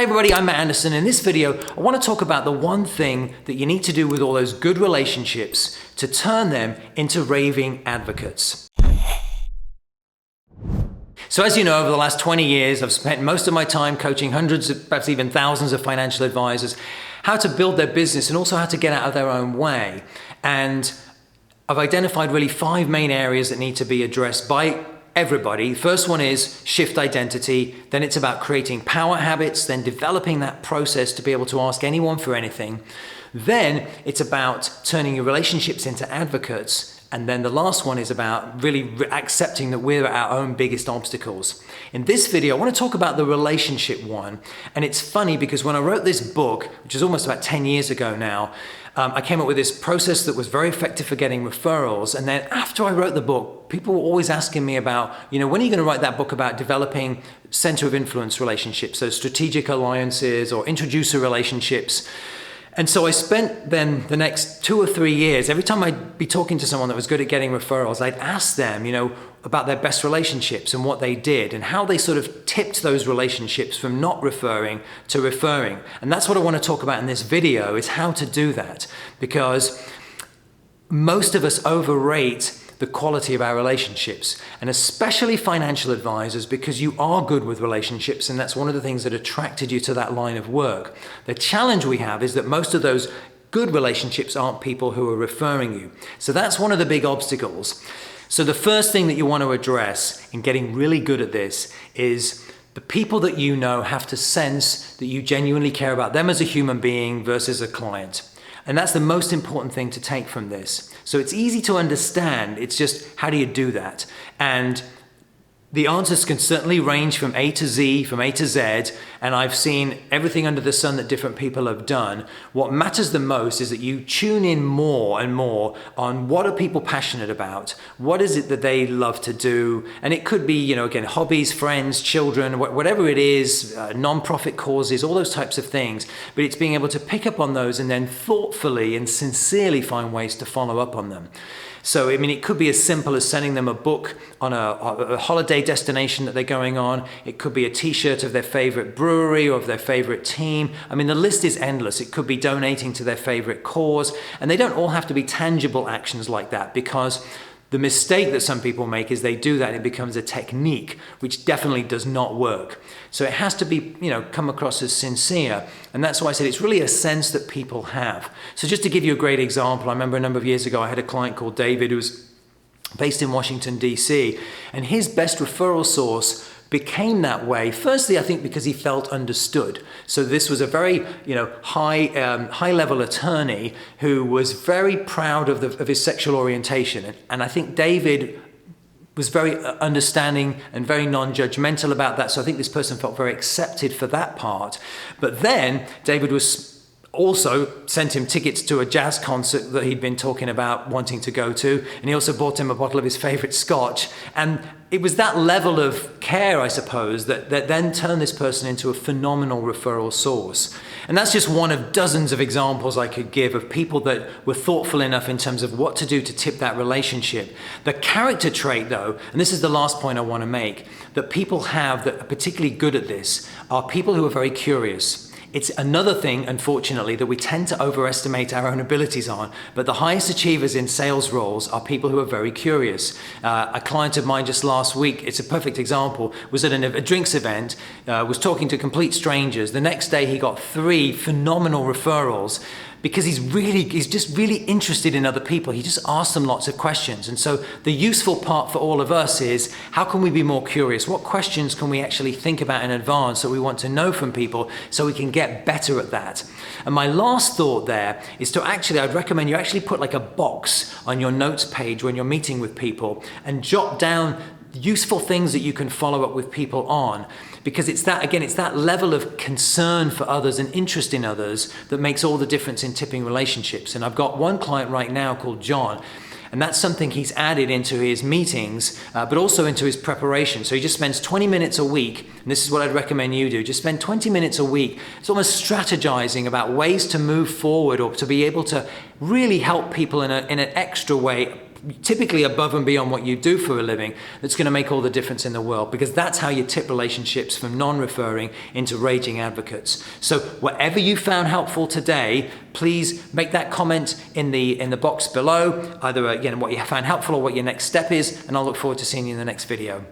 Hi everybody, I'm Matt Anderson. In this video, I want to talk about the one thing that you need to do with all those good relationships to turn them into raving advocates. So as you know, over the last 20 years, I've spent most of my time coaching hundreds, perhaps even thousands of financial advisors, how to build their business and also how to get out of their own way. And I've identified really 5 main areas that need to be addressed by everybody. First one is shift identity. Then it's about creating power habits, then developing that process to be able to ask anyone for anything. Then it's about turning your relationships into advocates. And then the last one is about really accepting that we're our own biggest obstacles. In this video, I want to talk about the relationship one. And it's funny because when I wrote this book, which is almost about 10 years ago now, I came up with this process that was very effective for getting referrals. And then after I wrote the book, people were always asking me about, when are you going to write that book about developing center of influence relationships, so strategic alliances or introducer relationships. And so I spent then the next 2 or 3 years, every time I'd be talking to someone that was good at getting referrals, I'd ask them, about their best relationships and what they did and how they sort of tipped those relationships from not referring to referring. And that's what I want to talk about in this video, is how to do that. Because most of us overrate the quality of our relationships, and especially financial advisors, because you are good with relationships, and that's one of the things that attracted you to that line of work. The challenge we have is that most of those good relationships aren't people who are referring you. So that's one of the big obstacles. So the first thing that you want to address in getting really good at this is the people that you know have to sense that you genuinely care about them as a human being versus a client. And that's the most important thing to take from this. So it's easy to understand, it's just how do you do that? And the answers can certainly range from A to Z, from A to Z, and I've seen everything under the sun that different people have done. What matters the most is that you tune in more and more on what are people passionate about, what is it that they love to do, and it could be, again, hobbies, friends, children, whatever it is, non-profit causes, all those types of things, but it's being able to pick up on those and then thoughtfully and sincerely find ways to follow up on them. So, it could be as simple as sending them a book on a holiday destination that they're going on. It could be a t-shirt of their favorite brewery or of their favorite team. The list is endless. It could be donating to their favorite cause. And they don't all have to be tangible actions like that, because the mistake that some people make is they do that and it becomes a technique, which definitely does not work. So it has to be, come across as sincere. And that's why I said it's really a sense that people have. So just to give you a great example, I remember a number of years ago, I had a client called David who was based in Washington, D.C. And his best referral source became that way. Firstly, I think because he felt understood. So this was a very, high-level attorney who was very proud of his sexual orientation. And I think David was very understanding and very non-judgmental about that. So I think this person felt very accepted for that part. But then David was also sent him tickets to a jazz concert that he'd been talking about wanting to go to. And he also bought him a bottle of his favorite scotch. And it was that level of care, I suppose, that then turned this person into a phenomenal referral source. And that's just one of dozens of examples I could give of people that were thoughtful enough in terms of what to do to tip that relationship. The character trait, though, and this is the last point I want to make, that people have that are particularly good at this are people who are very curious. It's another thing, unfortunately, that we tend to overestimate our own abilities on, but the highest achievers in sales roles are people who are very curious. A client of mine just last week, it's a perfect example, was at a drinks event, was talking to complete strangers. The next day he got 3 phenomenal referrals, because he's just really interested in other people. He just asks them lots of questions. And so the useful part for all of us is, how can we be more curious? What questions can we actually think about in advance that we want to know from people so we can get better at that? And my last thought there is I'd recommend you actually put like a box on your notes page when you're meeting with people and jot down useful things that you can follow up with people on, because it's that level of concern for others and interest in others that makes all the difference in tipping relationships. And I've got one client right now called John, and that's something he's added into his meetings, but also into his preparation. So he just spends 20 minutes a week, and this is what I'd recommend you do. Just spend 20 minutes a week. It's almost strategizing about ways to move forward or to be able to really help people in an extra way, typically above and beyond what you do for a living, that's going to make all the difference in the world, because that's how you tip relationships from non-referring into raging advocates. So whatever you found helpful today, please make that comment in the box below, either again what you found helpful or what your next step is, and I'll look forward to seeing you in the next video.